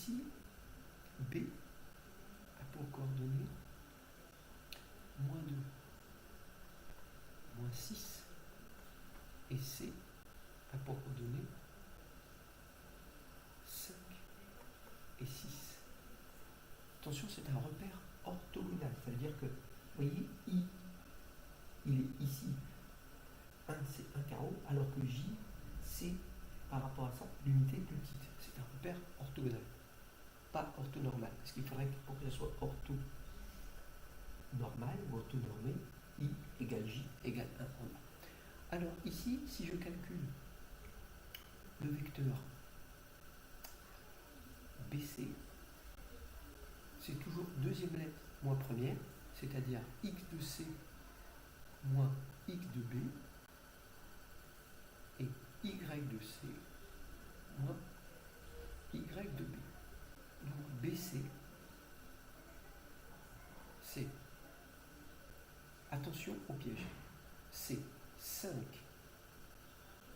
ici, B a pour coordonnées moins 2, moins 6, et C a pour coordonnées 5 et 6. Attention, c'est un repère orthogonal, ça veut dire que, vous voyez, I, il est ici, 1 c'est un carreau, alors que J, c'est par rapport à ça, l'unité plus petite. C'est un repère orthogonal, pas orthonormal, parce qu'il faudrait que pour que ça soit orthonormal ou orthonormé, I égale J égale 1 en A. Alors ici, si je calcule le vecteur BC, c'est toujours deuxième lettre moins première, c'est-à-dire x de C moins x de B, et y de C moins y de B. Donc BC, c'est, attention au piège, c'est 5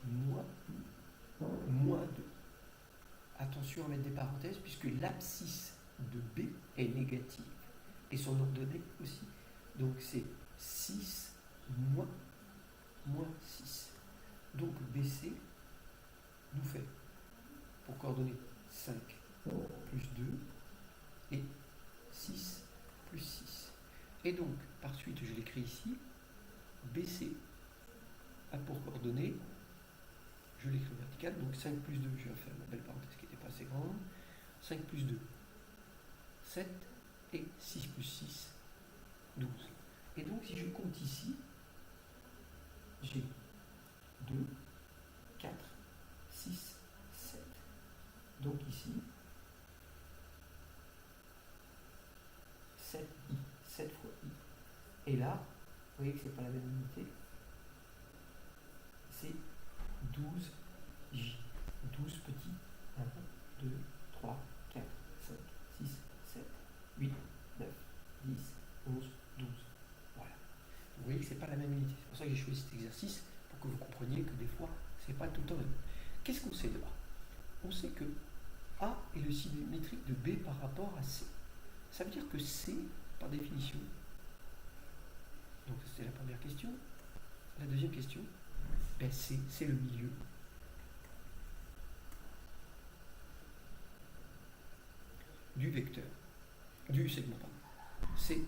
moins 2. Attention à mettre des parenthèses puisque l'abscisse de B est négative et son ordonnée aussi. Donc c'est 6 moins 6. Donc BC nous fait pour coordonner 5 plus 2 et 6 plus 6. Et donc par suite je l'écris ici, BC a pour coordonnées, je l'écris vertical, donc 5 plus 2, je vais faire ma belle parenthèse qui n'était pas assez grande, 5 plus 2, 7, et 6 plus 6, 12. Et donc si je compte ici, j'ai 2, 4, 6, 7. Donc ici, 7i, 7 fois i. Et là, vous voyez que ce n'est pas la même unité, c'est 12j. 12 petits, 1, 2, 3, 4, 5, 6, 7, 8, 9, 10, 11, 12. Voilà. Vous voyez que ce n'est pas la même unité. C'est pour ça que j'ai choisi cet exercice, pour que vous compreniez que des fois, ce n'est pas tout le temps même. Qu'est-ce qu'on sait de A? On sait que A est le symétrique de B par rapport à C. Ça veut dire que C, par définition, donc c'était la première question. La deuxième question, ben C, c'est le milieu. Du vecteur, du segment, pardon. C'est,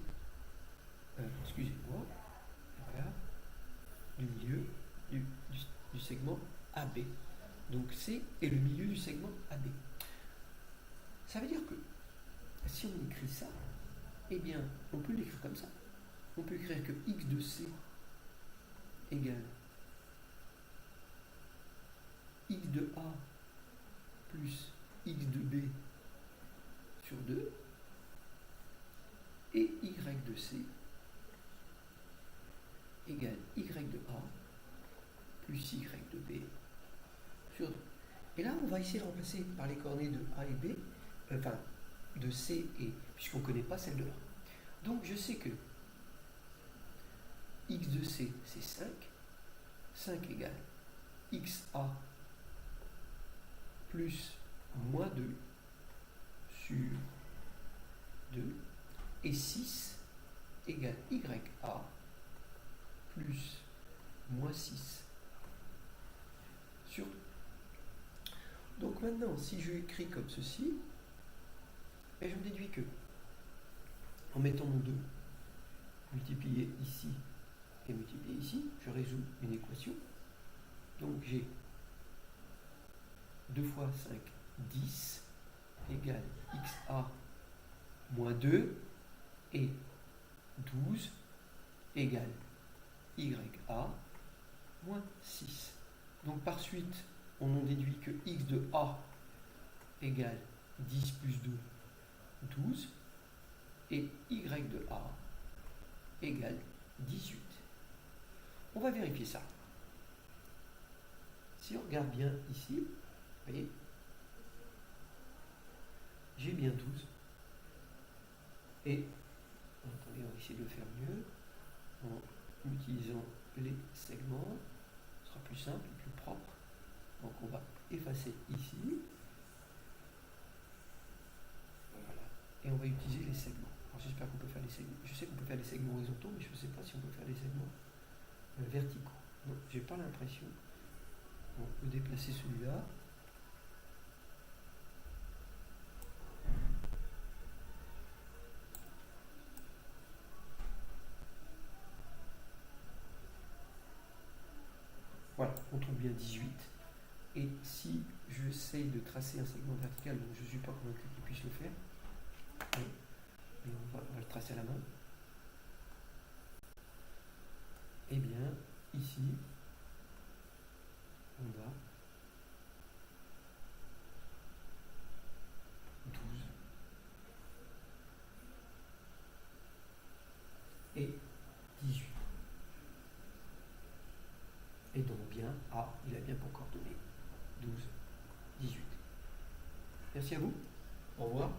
excusez-moi, voilà, du milieu du segment AB. Donc C est le milieu du segment AB. Ça veut dire que si on écrit ça, eh bien, on peut l'écrire comme ça. On peut écrire que x de C égale x de A plus x de B sur 2 et y de C égale y de A plus y de B sur 2. Et là, on va essayer de remplacer par les coordonnées de A et B, enfin, de C et, puisqu'on ne connaît pas celle de A. Donc, je sais que x de C, c'est 5. 5 égale xa plus moins 2 sur 2. Et 6 égale ya plus moins 6 sur 2. Donc maintenant, si je écris comme ceci, je me déduis que, en mettant mon 2 multiplié ici et multiplié ici, je résous une équation. Donc j'ai 2 fois 5, 10, égale xa moins 2, et 12 égale ya moins 6. Donc par suite, on en déduit que x de A égale 10 plus 2, 12, et y de A égale 18. On va vérifier ça. Si on regarde bien ici, vous voyez, j'ai bien 12. Et, attendez, on va essayer de le faire mieux, en utilisant les segments, ce sera plus simple, plus propre. Donc on va effacer ici. utiliser les segments. Alors j'espère qu'on peut faire des segments. Je sais qu'on peut faire des segments horizontaux, mais je ne sais pas si on peut faire des segments verticaux. Donc j'ai pas l'impression. On peut déplacer celui-là. Voilà, on trouve bien 18. Et si j'essaye de tracer un segment vertical, donc je ne suis pas convaincu qu'il puisse le faire, mais on va le tracer à la main. Eh bien, ici, on a 12 et 18. Et donc bien, il a bien pour coordonnées 12, 18. Merci à vous. Au revoir.